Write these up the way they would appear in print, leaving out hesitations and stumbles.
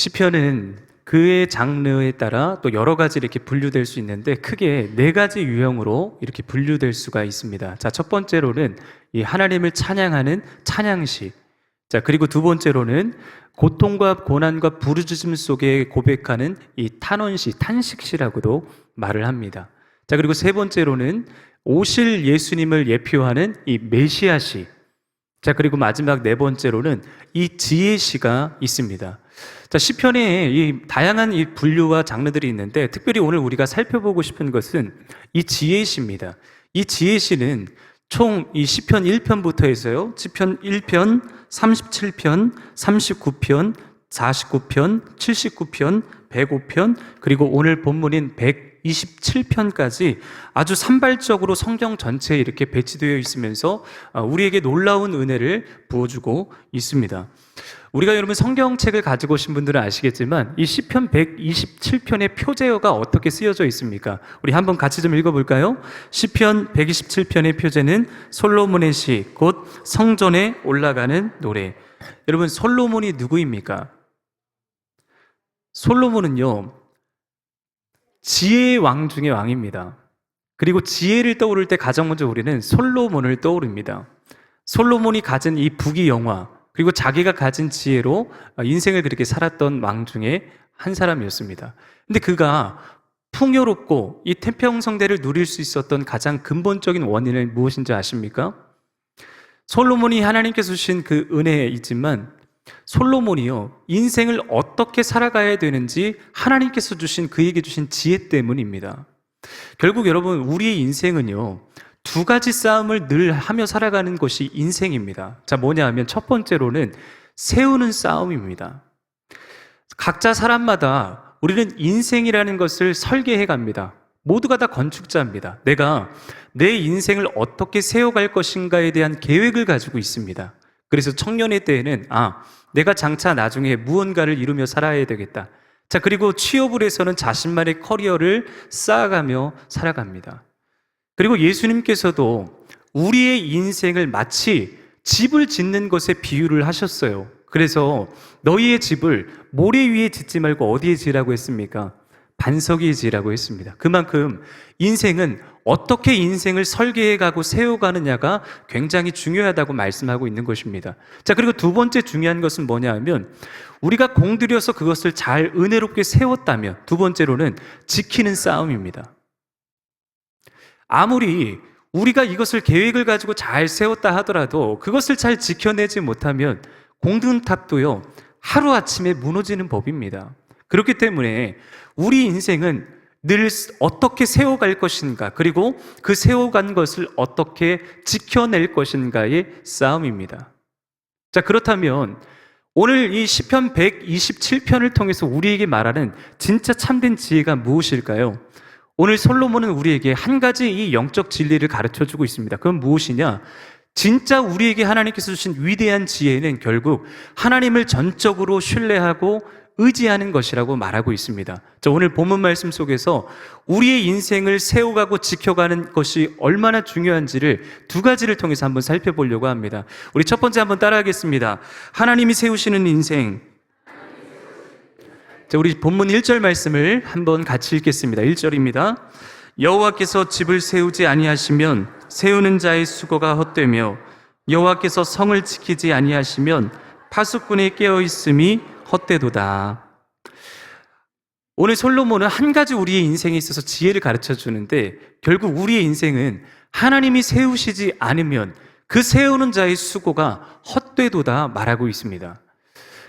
시편은 그의 장르에 따라 또 여러 가지 이렇게 분류될 수 있는데 크게 네 가지 유형으로 이렇게 분류될 수가 있습니다. 자, 첫 번째로는 이 하나님을 찬양하는 찬양시. 자, 그리고 두 번째로는 고통과 고난과 부르짖음 속에 고백하는 이 탄원시, 탄식시라고도 말을 합니다. 자, 그리고 세 번째로는 오실 예수님을 예표하는 이 메시아시. 자, 그리고 마지막 네 번째로는 이 지혜시가 있습니다. 자, 시편에 이 다양한 이 분류와 장르들이 있는데 특별히 오늘 우리가 살펴보고 싶은 것은 이 지혜시입니다. 이 지혜시는 총 이 시편 1편부터 해서요, 시편 1편, 37편, 39편, 49편, 79편, 105편, 그리고 오늘 본문인 127편까지 아주 산발적으로 성경 전체에 이렇게 배치되어 있으면서 우리에게 놀라운 은혜를 부어주고 있습니다. 우리가 여러분 성경책을 가지고 오신 분들은 아시겠지만 이 시편 127편의 표제어가 어떻게 쓰여져 있습니까? 우리 한번 같이 좀 읽어볼까요? 시편 127편의 표제는 솔로몬의 시, 곧 성전에 올라가는 노래. 여러분, 솔로몬이 누구입니까? 솔로몬은요, 지혜의 왕 중의 왕입니다. 그리고 지혜를 떠오를 때 가장 먼저 우리는 솔로몬을 떠오릅니다. 솔로몬이 가진 이 부귀영화, 그리고 자기가 가진 지혜로 인생을 그렇게 살았던 왕 중에 한 사람이었습니다. 근데 그가 풍요롭고 이 태평성대를 누릴 수 있었던 가장 근본적인 원인은 무엇인지 아십니까? 솔로몬이 하나님께서 주신 그 은혜이지만 솔로몬이요, 인생을 어떻게 살아가야 되는지 하나님께서 주신 그에게 주신 지혜 때문입니다. 결국 여러분, 우리의 인생은요, 두 가지 싸움을 늘 하며 살아가는 것이 인생입니다. 자, 뭐냐 하면 첫 번째로는 세우는 싸움입니다. 각자 사람마다 우리는 인생이라는 것을 설계해 갑니다. 모두가 다 건축자입니다. 내가 내 인생을 어떻게 세워갈 것인가에 대한 계획을 가지고 있습니다. 그래서 청년의 때에는 내가 장차 나중에 무언가를 이루며 살아야 되겠다. 자, 그리고 취업을 해서는 자신만의 커리어를 쌓아가며 살아갑니다. 그리고 예수님께서도 우리의 인생을 마치 집을 짓는 것에 비유를 하셨어요. 그래서 너희의 집을 모래 위에 짓지 말고 어디에 지으라고 했습니까? 반석 위에 지으라고 했습니다. 그만큼 인생은 어떻게 인생을 설계해가고 세워가느냐가 굉장히 중요하다고 말씀하고 있는 것입니다. 자, 그리고 두 번째 중요한 것은 뭐냐 하면 우리가 공들여서 그것을 잘 은혜롭게 세웠다면 두 번째로는 지키는 싸움입니다. 아무리 우리가 이것을 계획을 가지고 잘 세웠다 하더라도 그것을 잘 지켜내지 못하면 공든탑도요, 하루아침에 무너지는 법입니다. 그렇기 때문에 우리 인생은 늘 어떻게 세워갈 것인가, 그리고 그 세워간 것을 어떻게 지켜낼 것인가의 싸움입니다. 자, 그렇다면 오늘 이 시편 127편을 통해서 우리에게 말하는 진짜 참된 지혜가 무엇일까요? 오늘 솔로몬은 우리에게 한 가지 이 영적 진리를 가르쳐주고 있습니다. 그건 무엇이냐? 진짜 우리에게 하나님께서 주신 위대한 지혜는 결국 하나님을 전적으로 신뢰하고 의지하는 것이라고 말하고 있습니다. 자, 오늘 본문 말씀 속에서 우리의 인생을 세워가고 지켜가는 것이 얼마나 중요한지를 두 가지를 통해서 한번 살펴보려고 합니다. 우리 첫 번째 한번 따라하겠습니다. 하나님이 세우시는 인생. 자, 우리 본문 1절 말씀을 한번 같이 읽겠습니다. 1절입니다. 여호와께서 집을 세우지 아니하시면 세우는 자의 수고가 헛되며 여호와께서 성을 지키지 아니하시면 파수꾼이 깨어있음이 헛되도다. 오늘 솔로몬은 한 가지 우리의 인생에 있어서 지혜를 가르쳐 주는데 결국 우리의 인생은 하나님이 세우시지 않으면 그 세우는 자의 수고가 헛되도다 말하고 있습니다.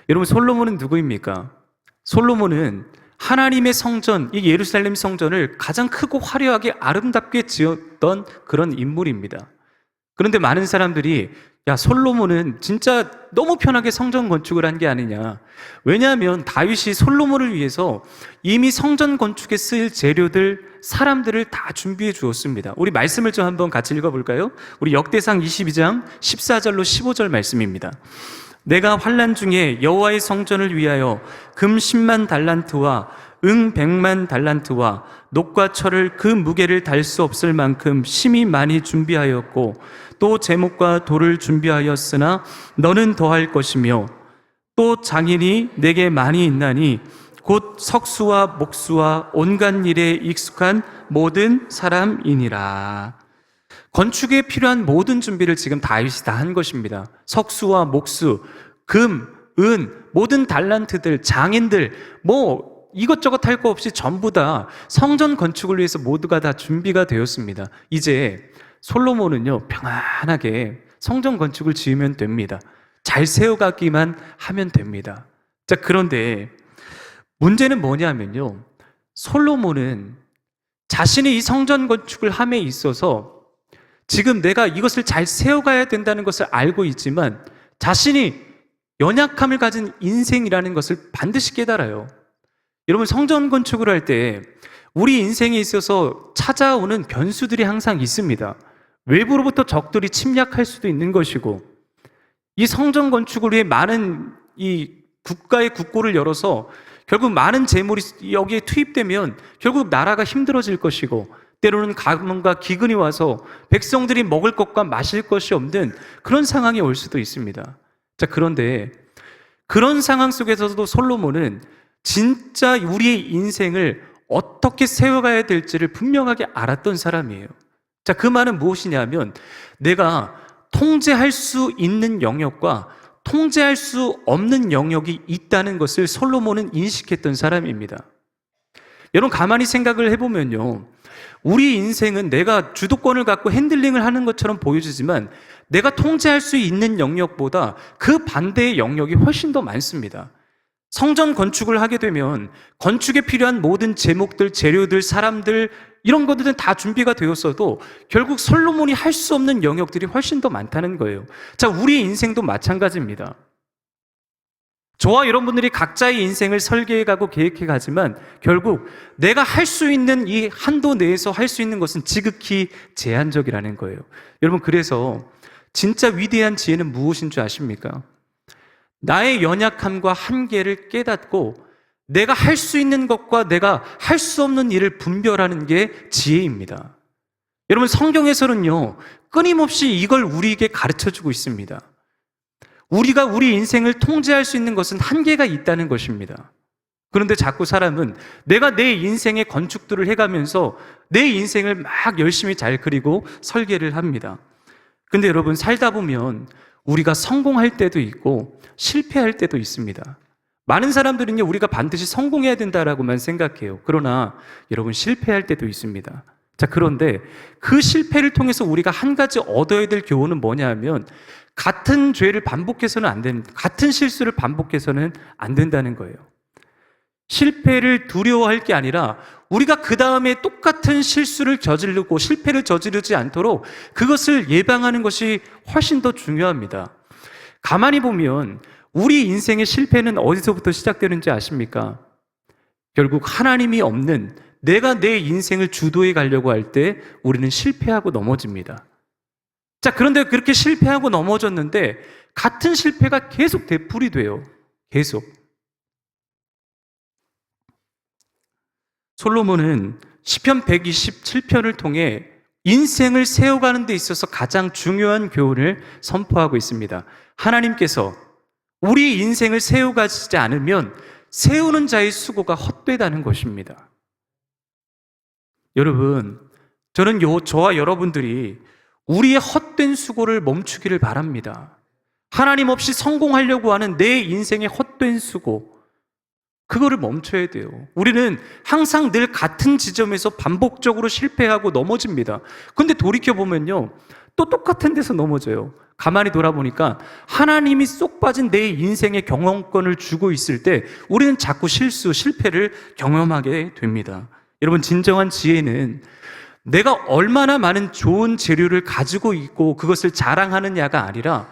여러분, 솔로몬은 누구입니까? 솔로몬은 하나님의 성전, 이 예루살렘 성전을 가장 크고 화려하게 아름답게 지었던 그런 인물입니다. 그런데 많은 사람들이 솔로몬은 진짜 너무 편하게 성전 건축을 한 게 아니냐. 왜냐하면 다윗이 솔로몬을 위해서 이미 성전 건축에 쓰일 재료들, 사람들을 다 준비해 주었습니다. 우리 말씀을 좀 한번 같이 읽어볼까요? 우리 역대상 22장 14절로 15절 말씀입니다. 내가 환난 중에 여호와의 성전을 위하여 금 10만 달란트와 응 100만 달란트와 녹과 철을 그 무게를 달 수 없을 만큼 심히 많이 준비하였고 또 제목과 돌을 준비하였으나 너는 더할 것이며 또 장인이 내게 많이 있나니 곧 석수와 목수와 온갖 일에 익숙한 모든 사람이니라. 건축에 필요한 모든 준비를 지금 다윗이 다 한 것입니다. 석수와 목수, 금, 은, 모든 달란트들, 장인들, 이것저것 할 거 없이 전부 다 성전 건축을 위해서 모두가 다 준비가 되었습니다. 이제 솔로몬은요, 평안하게 성전 건축을 지으면 됩니다. 잘 세워가기만 하면 됩니다. 자, 그런데 문제는 뭐냐면요, 솔로몬은 자신이 이 성전 건축을 함에 있어서 지금 내가 이것을 잘 세워가야 된다는 것을 알고 있지만 자신이 연약함을 가진 인생이라는 것을 반드시 깨달아요. 여러분, 성전 건축을 할 때 우리 인생에 있어서 찾아오는 변수들이 항상 있습니다. 외부로부터 적들이 침략할 수도 있는 것이고, 이 성전 건축을 위해 많은 이 국가의 국고를 열어서 결국 많은 재물이 여기에 투입되면 결국 나라가 힘들어질 것이고, 때로는 가뭄과 기근이 와서 백성들이 먹을 것과 마실 것이 없는 그런 상황이 올 수도 있습니다. 자, 그런데 그런 상황 속에서도 솔로몬은 진짜 우리의 인생을 어떻게 세워가야 될지를 분명하게 알았던 사람이에요. 자, 그 말은 무엇이냐면 내가 통제할 수 있는 영역과 통제할 수 없는 영역이 있다는 것을 솔로몬은 인식했던 사람입니다. 여러분, 가만히 생각을 해보면요, 우리 인생은 내가 주도권을 갖고 핸들링을 하는 것처럼 보여지지만 내가 통제할 수 있는 영역보다 그 반대의 영역이 훨씬 더 많습니다. 성전 건축을 하게 되면 건축에 필요한 모든 제목들, 재료들, 사람들, 이런 것들은 다 준비가 되었어도 결국 솔로몬이 할 수 없는 영역들이 훨씬 더 많다는 거예요. 자, 우리 인생도 마찬가지입니다. 저와 여러분들이 각자의 인생을 설계해가고 계획해가지만 결국 내가 할 수 있는 이 한도 내에서 할 수 있는 것은 지극히 제한적이라는 거예요. 여러분, 그래서 진짜 위대한 지혜는 무엇인 줄 아십니까? 나의 연약함과 한계를 깨닫고 내가 할 수 있는 것과 내가 할 수 없는 일을 분별하는 게 지혜입니다. 여러분, 성경에서는요, 끊임없이 이걸 우리에게 가르쳐주고 있습니다. 우리가 우리 인생을 통제할 수 있는 것은 한계가 있다는 것입니다. 그런데 자꾸 사람은 내가 내 인생의 건축들을 해가면서 내 인생을 막 열심히 잘 그리고 설계를 합니다. 근데 여러분, 살다 보면 우리가 성공할 때도 있고 실패할 때도 있습니다. 많은 사람들은요, 우리가 반드시 성공해야 된다라고만 생각해요. 그러나 여러분, 실패할 때도 있습니다. 자, 그런데 그 실패를 통해서 우리가 한 가지 얻어야 될 교훈은 뭐냐 하면 같은 죄를 반복해서는 안 되는, 같은 실수를 반복해서는 안 된다는 거예요. 실패를 두려워할 게 아니라 우리가 그 다음에 똑같은 실수를 저지르고 실패를 저지르지 않도록 그것을 예방하는 것이 훨씬 더 중요합니다. 가만히 보면 우리 인생의 실패는 어디서부터 시작되는지 아십니까? 결국 하나님이 없는 내가 내 인생을 주도해 가려고 할 때 우리는 실패하고 넘어집니다. 자, 그런데 그렇게 실패하고 넘어졌는데 같은 실패가 계속 되풀이 돼요. 계속. 솔로몬은 시편 127편을 통해 인생을 세워가는 데 있어서 가장 중요한 교훈을 선포하고 있습니다. 하나님께서 우리 인생을 세워가지 않으면 세우는 자의 수고가 헛되다는 것입니다. 여러분, 저는 저와 여러분들이 우리의 헛된 수고를 멈추기를 바랍니다. 하나님 없이 성공하려고 하는 내 인생의 헛된 수고, 그거를 멈춰야 돼요. 우리는 항상 늘 같은 지점에서 반복적으로 실패하고 넘어집니다. 근데 돌이켜보면요, 또 똑같은 데서 넘어져요. 가만히 돌아보니까 하나님이 쏙 빠진 내 인생의 경험권을 주고 있을 때 우리는 자꾸 실패를 경험하게 됩니다. 여러분, 진정한 지혜는 내가 얼마나 많은 좋은 재료를 가지고 있고 그것을 자랑하느냐가 아니라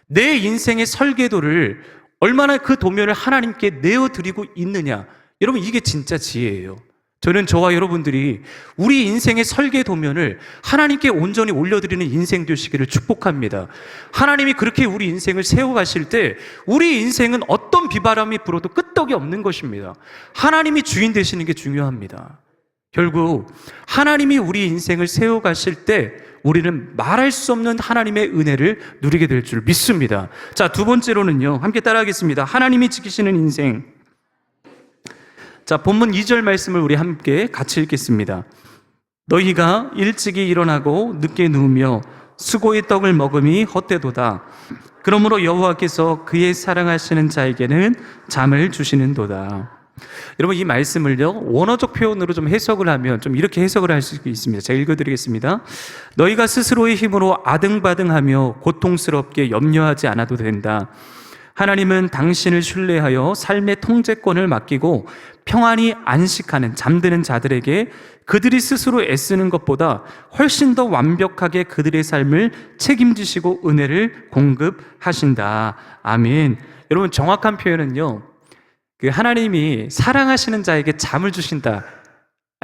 내 인생의 설계도를 얼마나 그 도면을 하나님께 내어드리고 있느냐. 여러분, 이게 진짜 지혜예요. 저는 저와 여러분들이 우리 인생의 설계 도면을 하나님께 온전히 올려드리는 인생 되시기를 축복합니다. 하나님이 그렇게 우리 인생을 세워가실 때 우리 인생은 어떤 비바람이 불어도 끄떡이 없는 것입니다. 하나님이 주인 되시는 게 중요합니다. 결국 하나님이 우리 인생을 세워가실 때 우리는 말할 수 없는 하나님의 은혜를 누리게 될 줄 믿습니다. 자, 두 번째로는요, 함께 따라하겠습니다. 하나님이 지키시는 인생. 자, 본문 2절 말씀을 우리 함께 같이 읽겠습니다. 너희가 일찍이 일어나고 늦게 누우며 수고의 떡을 먹음이 헛되도다. 그러므로 여호와께서 그의 사랑하시는 자에게는 잠을 주시는도다. 여러분, 이 말씀을요, 원어적 표현으로 좀 해석을 하면 좀 이렇게 해석을 할 수 있습니다. 제가 읽어드리겠습니다. 너희가 스스로의 힘으로 아등바등하며 고통스럽게 염려하지 않아도 된다. 하나님은 당신을 신뢰하여 삶의 통제권을 맡기고 평안히 안식하는 잠드는 자들에게 그들이 스스로 애쓰는 것보다 훨씬 더 완벽하게 그들의 삶을 책임지시고 은혜를 공급하신다. 아멘. 여러분, 정확한 표현은요, 하나님이 사랑하시는 자에게 잠을 주신다.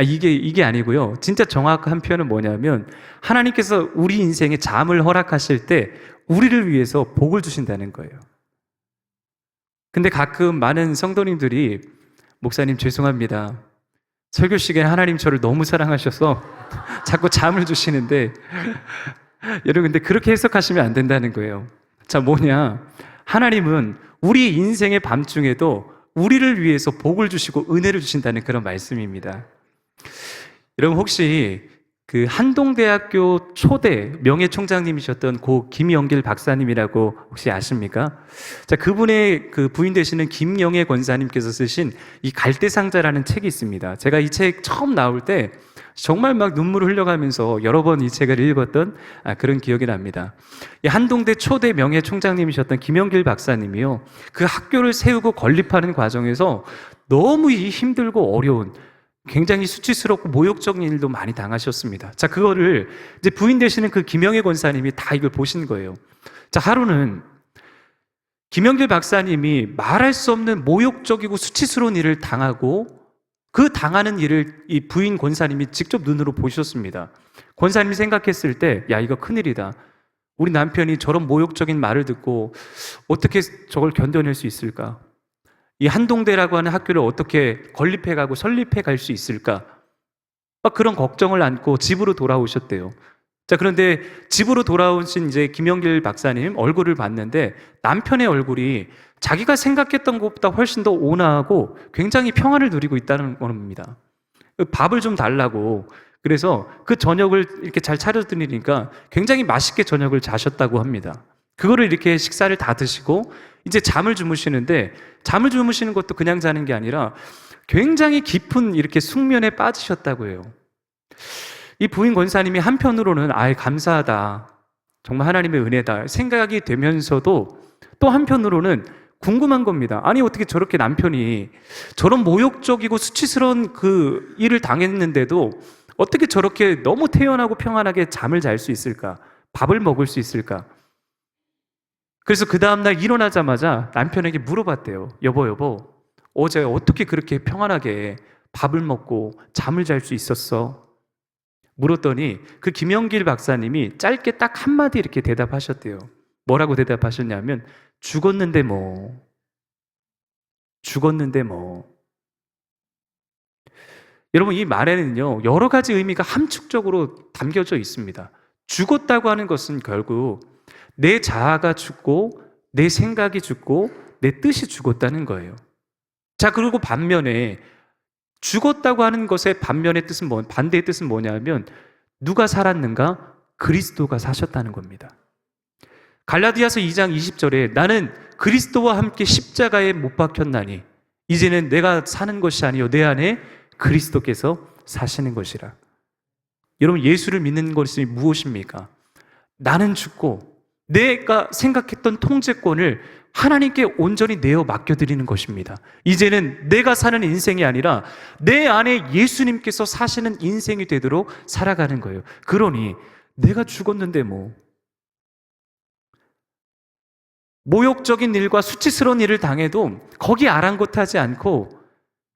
이게 아니고요. 진짜 정확한 표현은 뭐냐면, 하나님께서 우리 인생에 잠을 허락하실 때 우리를 위해서 복을 주신다는 거예요. 근데 가끔 많은 성도님들이, 목사님 죄송합니다, 설교 시간에 하나님 저를 너무 사랑하셔서 자꾸 잠을 주시는데, 여러분 근데 그렇게 해석하시면 안 된다는 거예요. 자, 뭐냐, 하나님은 우리 인생의 밤중에도 우리를 위해서 복을 주시고 은혜를 주신다는 그런 말씀입니다. 여러분, 혹시 그 한동대학교 초대 명예총장님이셨던 고 김영길 박사님이라고 혹시 아십니까? 자, 그분의 그 부인 되시는 김영애 권사님께서 쓰신 이 갈대상자라는 책이 있습니다. 제가 이 책 처음 나올 때 정말 막 눈물을 흘려가면서 여러 번 이 책을 읽었던 그런 기억이 납니다. 이 한동대 초대 명예총장님이셨던 김영길 박사님이요, 그 학교를 세우고 건립하는 과정에서 너무 힘들고 어려운, 굉장히 수치스럽고 모욕적인 일도 많이 당하셨습니다. 자, 그거를 이제 부인 되시는 그 김영애 권사님이 다 이걸 보신 거예요. 자, 하루는 김영길 박사님이 말할 수 없는 모욕적이고 수치스러운 일을 당하고 그 당하는 일을 이 부인 권사님이 직접 눈으로 보셨습니다. 권사님이 생각했을 때, 야, 이거 큰일이다. 우리 남편이 저런 모욕적인 말을 듣고 어떻게 저걸 견뎌낼 수 있을까? 이 한동대라고 하는 학교를 어떻게 건립해가고 설립해갈 수 있을까? 그런 걱정을 안고 집으로 돌아오셨대요. 자, 그런데 집으로 돌아오신 이제 김영길 박사님 얼굴을 봤는데 남편의 얼굴이 자기가 생각했던 것보다 훨씬 더 온화하고 굉장히 평안을 누리고 있다는 겁니다. 밥을 좀 달라고, 그래서 그 저녁을 이렇게 잘 차려드리니까 굉장히 맛있게 저녁을 자셨다고 합니다. 그거를 이렇게 식사를 다 드시고 이제 잠을 주무시는데, 잠을 주무시는 것도 그냥 자는 게 아니라 굉장히 깊은 이렇게 숙면에 빠지셨다고 해요. 이 부인 권사님이 한편으로는 감사하다, 정말 하나님의 은혜다 생각이 되면서도 또 한편으로는 궁금한 겁니다. 아니, 어떻게 저렇게 남편이 저런 모욕적이고 수치스러운 그 일을 당했는데도 어떻게 저렇게 너무 태연하고 평안하게 잠을 잘 수 있을까? 밥을 먹을 수 있을까? 그래서 그 다음날 일어나자마자 남편에게 물어봤대요. 여보, 어제 어떻게 그렇게 평안하게 밥을 먹고 잠을 잘 수 있었어? 물었더니 그 김영길 박사님이 짧게 딱 한마디 이렇게 대답하셨대요. 뭐라고 대답하셨냐면, 죽었는데 뭐. 여러분, 이 말에는요, 여러 가지 의미가 함축적으로 담겨져 있습니다. 죽었다고 하는 것은 결국 내 자아가 죽고 내 생각이 죽고 내 뜻이 죽었다는 거예요. 자, 그리고 반면에 죽었다고 하는 것의 반면의 뜻은 반대의 뜻은 뭐냐면, 누가 살았는가? 그리스도가 사셨다는 겁니다. 갈라디아서 2장 20절에 나는 그리스도와 함께 십자가에 못 박혔나니 이제는 내가 사는 것이 아니요 내 안에 그리스도께서 사시는 것이라. 여러분, 예수를 믿는 것이 무엇입니까? 나는 죽고 내가 생각했던 통제권을 하나님께 온전히 내어 맡겨드리는 것입니다. 이제는 내가 사는 인생이 아니라 내 안에 예수님께서 사시는 인생이 되도록 살아가는 거예요. 그러니 내가 죽었는데 뭐. 모욕적인 일과 수치스러운 일을 당해도 거기 아랑곳하지 않고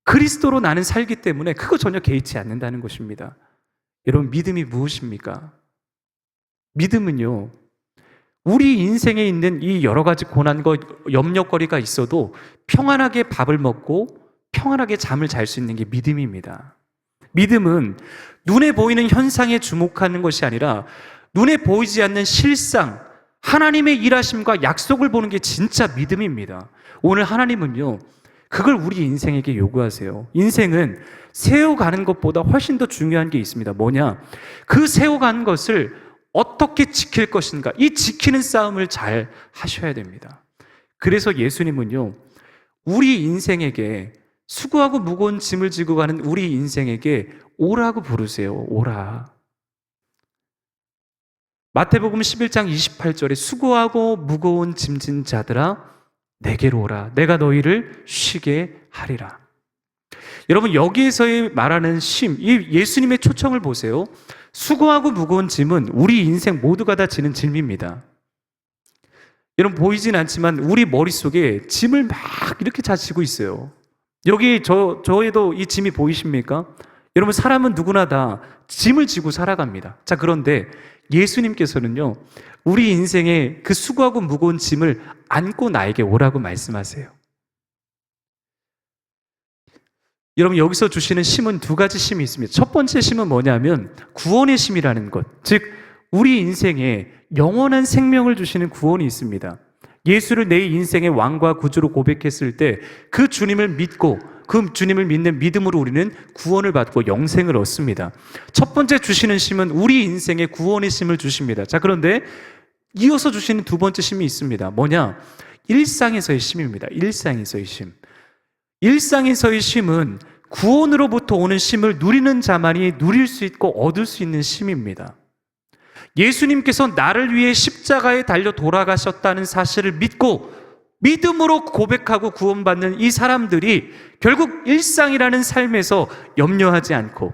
그리스도로 나는 살기 때문에 그거 전혀 개의치 않는다는 것입니다. 여러분, 믿음이 무엇입니까? 믿음은요, 우리 인생에 있는 이 여러 가지 고난과 염려거리가 있어도 평안하게 밥을 먹고 평안하게 잠을 잘 수 있는 게 믿음입니다. 믿음은 눈에 보이는 현상에 주목하는 것이 아니라 눈에 보이지 않는 실상, 하나님의 일하심과 약속을 보는 게 진짜 믿음입니다. 오늘 하나님은요, 그걸 우리 인생에게 요구하세요. 인생은 세워가는 것보다 훨씬 더 중요한 게 있습니다. 뭐냐? 그 세워가는 것을 어떻게 지킬 것인가? 이 지키는 싸움을 잘 하셔야 됩니다. 그래서 예수님은요, 우리 인생에게 수고하고 무거운 짐을 지고 가는 우리 인생에게 오라고 부르세요. 오라. 마태복음 11장 28절에 수고하고 무거운 짐진 자들아 내게로 오라. 내가 너희를 쉬게 하리라. 여러분, 여기에서 말하는 쉼, 이 예수님의 초청을 보세요. 수고하고 무거운 짐은 우리 인생 모두가 다 지는 짐입니다. 여러분, 보이진 않지만 우리 머릿속에 짐을 막 이렇게 다 지고 있어요. 여기 저에도 이 짐이 보이십니까? 여러분, 사람은 누구나 다 짐을 지고 살아갑니다. 자, 그런데 예수님께서는요, 우리 인생의 그 수고하고 무거운 짐을 안고 나에게 오라고 말씀하세요. 여러분, 여기서 주시는 쉼은 두 가지 쉼이 있습니다. 첫 번째 쉼은 뭐냐면 구원의 쉼이라는 것, 즉 우리 인생에 영원한 생명을 주시는 구원이 있습니다. 예수를 내 인생의 왕과 구주로 고백했을 때 그 주님을 믿고 그 주님을 믿는 믿음으로 우리는 구원을 받고 영생을 얻습니다. 첫 번째 주시는 쉼은 우리 인생의 구원의 쉼을 주십니다. 자, 그런데 이어서 주시는 두 번째 쉼이 있습니다. 뭐냐? 일상에서의 쉼입니다. 일상에서의 쉼. 일상에서의 쉼은 구원으로부터 오는 쉼을 누리는 자만이 누릴 수 있고 얻을 수 있는 쉼입니다. 예수님께서 나를 위해 십자가에 달려 돌아가셨다는 사실을 믿고 믿음으로 고백하고 구원받는 이 사람들이 결국 일상이라는 삶에서 염려하지 않고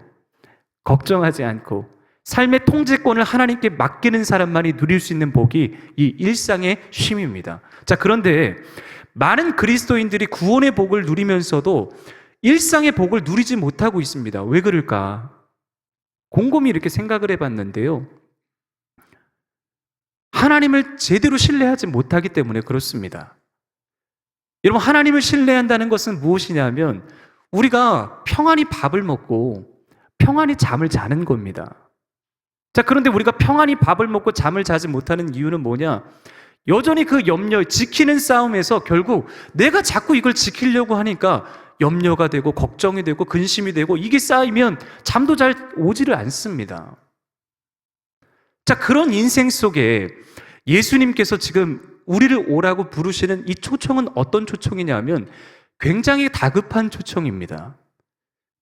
걱정하지 않고 삶의 통제권을 하나님께 맡기는 사람만이 누릴 수 있는 복이 이 일상의 쉼입니다. 자, 그런데 많은 그리스도인들이 구원의 복을 누리면서도 일상의 복을 누리지 못하고 있습니다. 왜 그럴까? 곰곰이 이렇게 생각을 해봤는데요. 하나님을 제대로 신뢰하지 못하기 때문에 그렇습니다. 여러분, 하나님을 신뢰한다는 것은 무엇이냐면 우리가 평안히 밥을 먹고 평안히 잠을 자는 겁니다. 자, 그런데 우리가 평안히 밥을 먹고 잠을 자지 못하는 이유는 뭐냐? 여전히 그 염려, 지키는 싸움에서 결국 내가 자꾸 이걸 지키려고 하니까 염려가 되고 걱정이 되고 근심이 되고 이게 쌓이면 잠도 잘 오지를 않습니다. 자, 그런 인생 속에 예수님께서 지금 우리를 오라고 부르시는 이 초청은 어떤 초청이냐면 굉장히 다급한 초청입니다.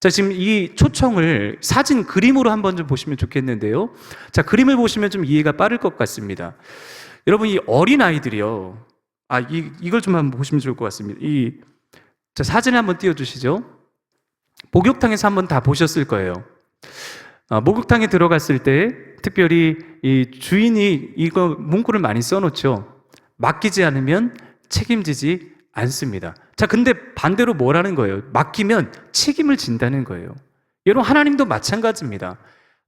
자, 지금 이 초청을 사진 그림으로 한번 좀 보시면 좋겠는데요. 자, 그림을 보시면 좀 이해가 빠를 것 같습니다. 여러분, 이 어린아이들이요. 이걸 좀 한번 보시면 좋을 것 같습니다. 자, 사진을 한번 띄워주시죠. 목욕탕에서 한번 다 보셨을 거예요. 목욕탕에 들어갔을 때 특별히 이 주인이 이거 문구를 많이 써놓죠. 맡기지 않으면 책임지지 않습니다. 자, 근데 반대로 뭐라는 거예요? 맡기면 책임을 진다는 거예요. 여러분, 하나님도 마찬가지입니다.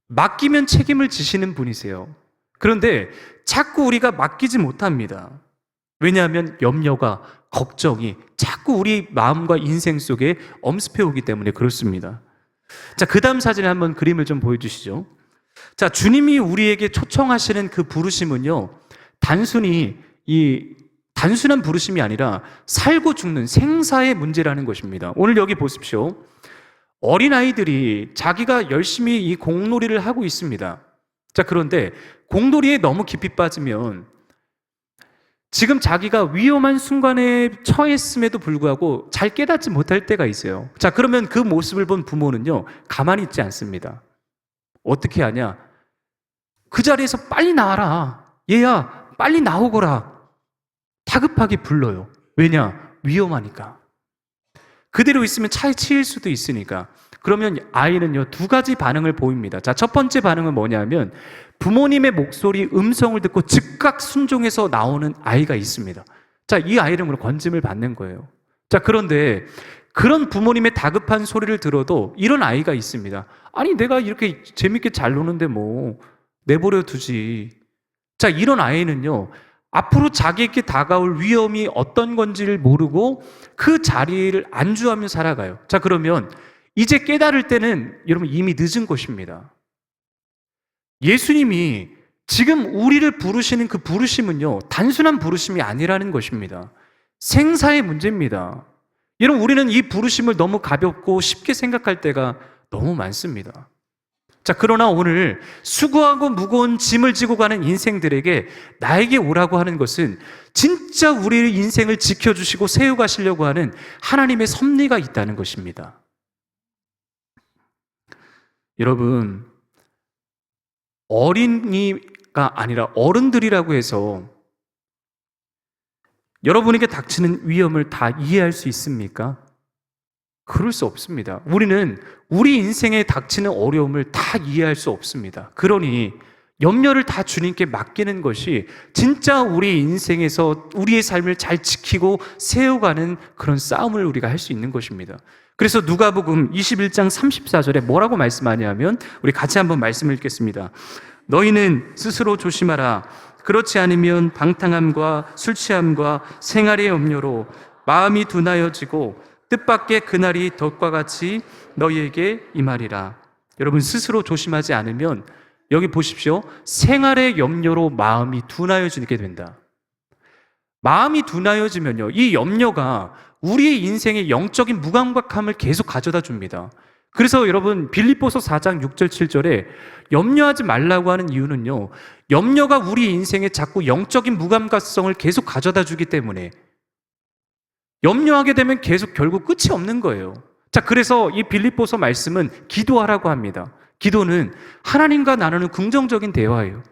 맡기면 책임을 지시는 분이세요. 그런데 자꾸 우리가 맡기지 못합니다. 왜냐하면 염려가, 걱정이 자꾸 우리 마음과 인생 속에 엄습해 오기 때문에 그렇습니다. 자, 그 다음 사진에 한번 그림을 좀 보여주시죠. 자, 주님이 우리에게 초청하시는 그 부르심은요, 단순한 부르심이 아니라 살고 죽는 생사의 문제라는 것입니다. 오늘 여기 보십시오. 어린아이들이 자기가 열심히 이 공놀이를 하고 있습니다. 자, 그런데 공놀이에 너무 깊이 빠지면 지금 자기가 위험한 순간에 처했음에도 불구하고 잘 깨닫지 못할 때가 있어요. 자, 그러면 그 모습을 본 부모는요, 가만히 있지 않습니다. 어떻게 하냐? 그 자리에서 빨리 나와라. 얘야, 빨리 나오거라. 다급하게 불러요. 왜냐? 위험하니까. 그대로 있으면 차에 치일 수도 있으니까. 그러면 아이는요, 두 가지 반응을 보입니다. 자, 첫 번째 반응은 뭐냐면 부모님의 목소리, 음성을 듣고 즉각 순종해서 나오는 아이가 있습니다. 자, 이 아이는 건짐을 받는 거예요. 자, 그런데 그런 부모님의 다급한 소리를 들어도 이런 아이가 있습니다. 아니, 내가 이렇게 재밌게 잘 노는데 뭐 내버려 두지. 자, 이런 아이는요, 앞으로 자기에게 다가올 위험이 어떤 건지를 모르고 그 자리를 안주하며 살아가요. 자, 그러면 이제 깨달을 때는 여러분 이미 늦은 것입니다. 예수님이 지금 우리를 부르시는 그 부르심은요, 단순한 부르심이 아니라는 것입니다. 생사의 문제입니다. 여러분, 우리는 이 부르심을 너무 가볍고 쉽게 생각할 때가 너무 많습니다. 자, 그러나 오늘 수고하고 무거운 짐을 지고 가는 인생들에게 나에게 오라고 하는 것은 진짜 우리의 인생을 지켜주시고 세워가시려고 하는 하나님의 섭리가 있다는 것입니다. 여러분, 어린이가 아니라 어른들이라고 해서 여러분에게 닥치는 위험을 다 이해할 수 있습니까? 그럴 수 없습니다. 우리는 우리 인생에 닥치는 어려움을 다 이해할 수 없습니다. 그러니 염려를 다 주님께 맡기는 것이 진짜 우리 인생에서 우리의 삶을 잘 지키고 세워가는 그런 싸움을 우리가 할 수 있는 것입니다. 그래서 누가복음 21장 34절에 뭐라고 말씀하냐면, 우리 같이 한번 말씀을 읽겠습니다. 너희는 스스로 조심하라. 그렇지 않으면 방탕함과 술 취함과 생활의 염려로 마음이 둔하여지고 뜻밖의 그날이 덫과 같이 너희에게 임하리라. 여러분, 스스로 조심하지 않으면 여기 보십시오. 생활의 염려로 마음이 둔하여지게 된다. 마음이 둔하여지면요, 이 염려가 우리의 인생의 영적인 무감각함을 계속 가져다 줍니다. 그래서 여러분, 빌립보서 4장 6절 7절에 염려하지 말라고 하는 이유는요, 염려가 우리 인생에 자꾸 영적인 무감각성을 계속 가져다 주기 때문에 염려하게 되면 계속 결국 끝이 없는 거예요. 자, 그래서 이 빌립보서 말씀은 기도하라고 합니다. 기도는 하나님과 나누는 긍정적인 대화예요.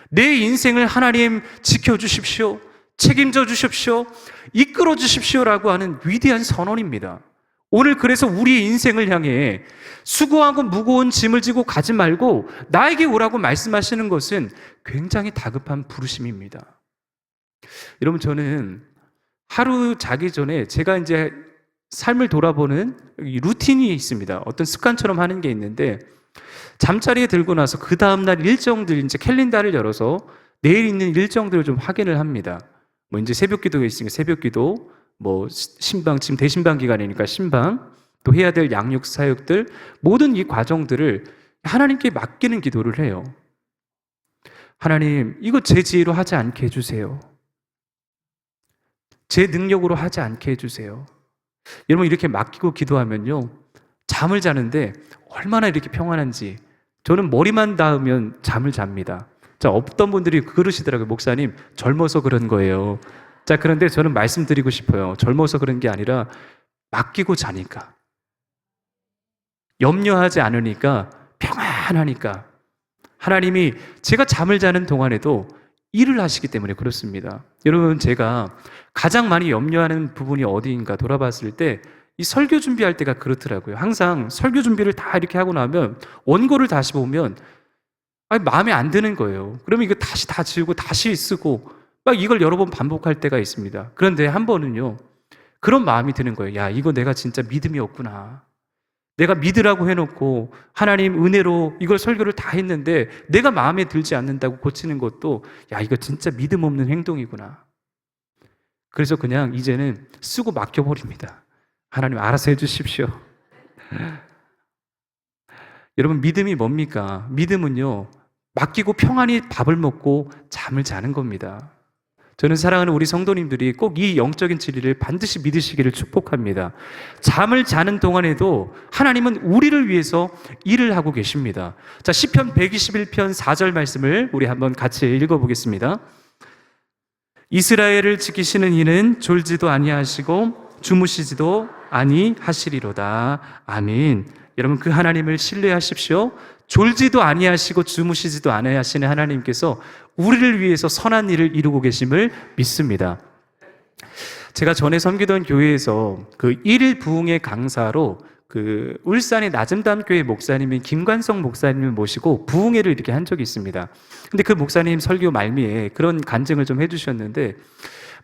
내 인생을 하나님 지켜주십시오, 책임져 주십시오, 이끌어 주십시오라고 하는 위대한 선언입니다. 오늘 그래서 우리 인생을 향해 수고하고 무거운 짐을 지고 가지 말고 나에게 오라고 말씀하시는 것은 굉장히 다급한 부르심입니다. 여러분, 저는 하루 자기 전에 제가 이제 삶을 돌아보는 루틴이 있습니다. 어떤 습관처럼 하는 게 있는데, 잠자리에 들고 나서 그 다음날 일정들, 이제 캘린더를 열어서 내일 있는 일정들을 좀 확인을 합니다. 뭐 이제 새벽 기도가 있으니까 새벽 기도, 뭐 신방, 지금 대신방 기간이니까 신방, 또 해야 될 양육 사역들, 모든 이 과정들을 하나님께 맡기는 기도를 해요. 하나님, 이거 제 지혜로 하지 않게 해주세요. 제 능력으로 하지 않게 해주세요. 여러분, 이렇게 맡기고 기도하면요, 잠을 자는데 얼마나 이렇게 평안한지. 저는 머리만 닿으면 잠을 잡니다. 자, 어떤 분들이 그러시더라고요. 목사님, 젊어서 그런 거예요. 자, 그런데 저는 말씀드리고 싶어요. 젊어서 그런 게 아니라 맡기고 자니까, 염려하지 않으니까, 평안하니까, 하나님이 제가 잠을 자는 동안에도 일을 하시기 때문에 그렇습니다. 여러분, 제가 가장 많이 염려하는 부분이 어디인가 돌아봤을 때 이 설교 준비할 때가 그렇더라고요. 항상 설교 준비를 다 이렇게 하고 나면 원고를 다시 보면 마음에 안 드는 거예요. 그러면 이거 다시 다 지우고 다시 쓰고 막 이걸 여러 번 반복할 때가 있습니다. 그런데 한 번은요, 그런 마음이 드는 거예요. 야, 이거 내가 진짜 믿음이 없구나. 내가 믿으라고 해놓고 하나님 은혜로 이걸 설교를 다 했는데 내가 마음에 들지 않는다고 고치는 것도, 야, 이거 진짜 믿음 없는 행동이구나. 그래서 그냥 이제는 쓰고 맡겨버립니다. 하나님 알아서 해주십시오. 여러분, 믿음이 뭡니까? 믿음은요, 맡기고 평안히 밥을 먹고 잠을 자는 겁니다. 저는 사랑하는 우리 성도님들이 꼭 이 영적인 진리를 반드시 믿으시기를 축복합니다. 잠을 자는 동안에도 하나님은 우리를 위해서 일을 하고 계십니다. 자, 시편 121편 4절 말씀을 우리 한번 같이 읽어보겠습니다. 이스라엘을 지키시는 이는 졸지도 아니하시고 주무시지도 아니하시리로다. 아멘. 여러분, 그 하나님을 신뢰하십시오. 졸지도 아니하시고 주무시지도 아니하시는 하나님께서 우리를 위해서 선한 일을 이루고 계심을 믿습니다. 제가 전에 섬기던 교회에서 그 1일 부흥의 강사로 그 울산의 낮음담교회 목사님인 김관성 목사님을 모시고 부흥회를 이렇게 한 적이 있습니다. 근데 그 목사님 설교 말미에 그런 간증을 좀 해주셨는데,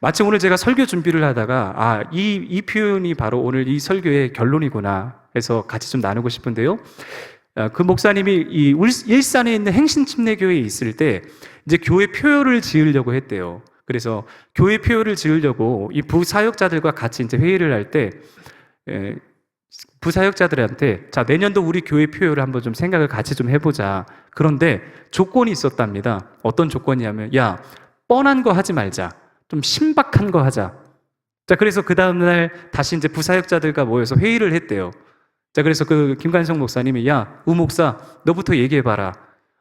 마침 오늘 제가 설교 준비를 하다가 이 표현이 바로 오늘 이 설교의 결론이구나 해서 같이 좀 나누고 싶은데요. 그 목사님이 이 일산에 있는 행신침례교회에 있을 때 이제 교회 표요를 지으려고 했대요. 그래서 교회 표요를 지으려고 이 부사역자들과 같이 이제 회의를 할 때 부사역자들한테, 자, 내년도 우리 교회 표요를 한번 좀 생각을 같이 좀 해보자. 그런데 조건이 있었답니다. 어떤 조건이냐면, 야, 뻔한 거 하지 말자. 좀 신박한 거 하자. 자, 그래서 그 다음날 다시 이제 부사역자들과 모여서 회의를 했대요. 자, 그래서 그 김관성 목사님이, 야, 우 목사, 너부터 얘기해봐라.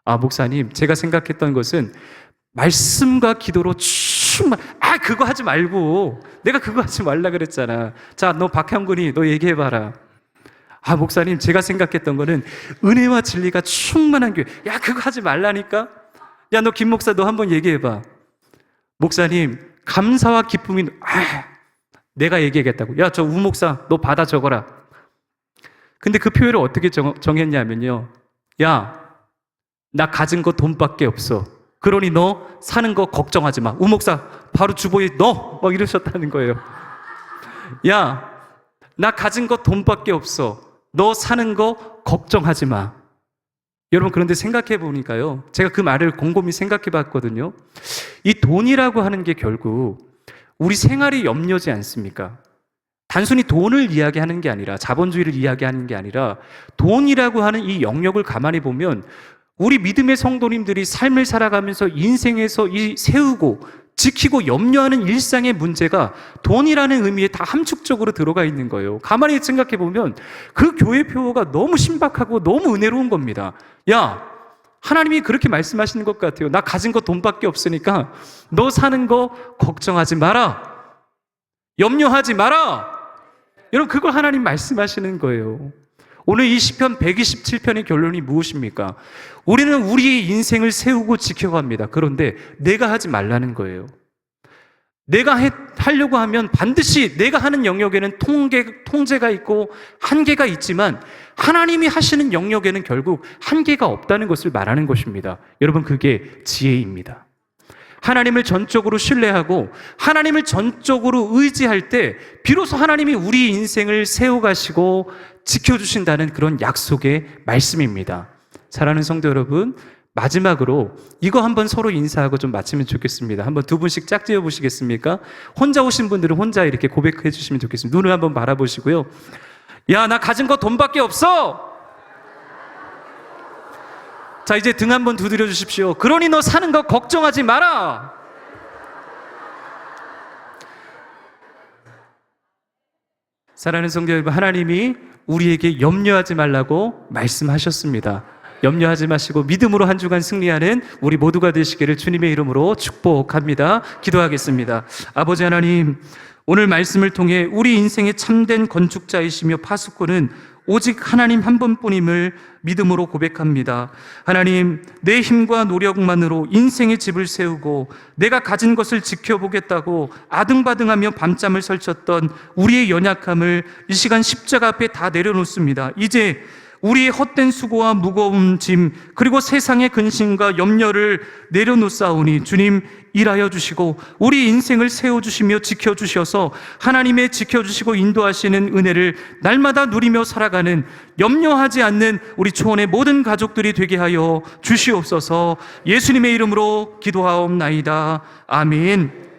아, 목사님, 제가 생각했던 것은 말씀과 기도로 그거 하지 말고. 내가 그거 하지 말라 그랬잖아. 자, 너 박형근이, 너 얘기해봐라. 아, 목사님, 제가 생각했던 거는 은혜와 진리가 충만한 교회. 야, 그거 하지 말라니까? 야, 너 김 목사, 너 한번 얘기해봐. 목사님, 감사와 기쁨이, 내가 얘기하겠다고. 야, 저 우 목사, 너 받아 적어라. 근데 그 표현을 어떻게 정했냐면요. 야, 나 가진 거 돈밖에 없어. 그러니 너 사는 거 걱정하지 마. 우 목사, 바로 주보에 넣어! 막 이러셨다는 거예요. 야, 나 가진 거 돈밖에 없어. 너 사는 거 걱정하지 마. 여러분, 그런데 생각해 보니까요. 제가 그 말을 곰곰이 생각해 봤거든요. 이 돈이라고 하는 게 결국 우리 생활의 염려지 않습니까? 단순히 돈을 이야기하는 게 아니라, 자본주의를 이야기하는 게 아니라, 돈이라고 하는 이 영역을 가만히 보면 우리 믿음의 성도님들이 삶을 살아가면서 인생에서 이 세우고 지키고 염려하는 일상의 문제가 돈이라는 의미에 다 함축적으로 들어가 있는 거예요. 가만히 생각해 보면 그 교회 표어가 너무 신박하고 너무 은혜로운 겁니다. 야, 하나님이 그렇게 말씀하시는 것 같아요. 나 가진 거 돈밖에 없으니까 너 사는 거 걱정하지 마라. 염려하지 마라. 여러분, 그걸 하나님 말씀하시는 거예요. 오늘 이 시편 127편의 결론이 무엇입니까? 우리는 우리의 인생을 세우고 지켜갑니다. 그런데 내가 하지 말라는 거예요. 내가 하려고 하면 반드시 내가 하는 영역에는 통제가 있고 한계가 있지만 하나님이 하시는 영역에는 결국 한계가 없다는 것을 말하는 것입니다. 여러분, 그게 지혜입니다. 하나님을 전적으로 신뢰하고 하나님을 전적으로 의지할 때 비로소 하나님이 우리 인생을 세워가시고 지켜주신다는 그런 약속의 말씀입니다. 사랑하는 성도 여러분, 마지막으로 이거 한번 서로 인사하고 좀 마치면 좋겠습니다. 한번 두 분씩 짝지어 보시겠습니까? 혼자 오신 분들은 혼자 이렇게 고백해 주시면 좋겠습니다. 눈을 한번 바라보시고요. 야, 나 가진 거 돈밖에 없어! 자, 이제 등 한번 두드려 주십시오. 그러니 너 사는 거 걱정하지 마라. 사랑하는 성도 여러분, 하나님이 우리에게 염려하지 말라고 말씀하셨습니다. 염려하지 마시고 믿음으로 한 주간 승리하는 우리 모두가 되시기를 주님의 이름으로 축복합니다. 기도하겠습니다. 아버지 하나님, 오늘 말씀을 통해 우리 인생의 참된 건축자이시며 파수꾼은 오직 하나님 한 분뿐임을 믿음으로 고백합니다. 하나님, 내 힘과 노력만으로 인생의 집을 세우고 내가 가진 것을 지켜보겠다고 아등바등하며 밤잠을 설쳤던 우리의 연약함을 이 시간 십자가 앞에 다 내려놓습니다. 이제 우리의 헛된 수고와 무거운 짐, 그리고 세상의 근심과 염려를 내려놓사오니 주님, 일하여 주시고 우리 인생을 세워주시며 지켜주셔서 하나님의 지켜주시고 인도하시는 은혜를 날마다 누리며 살아가는, 염려하지 않는 우리 초원의 모든 가족들이 되게 하여 주시옵소서. 예수님의 이름으로 기도하옵나이다. 아멘.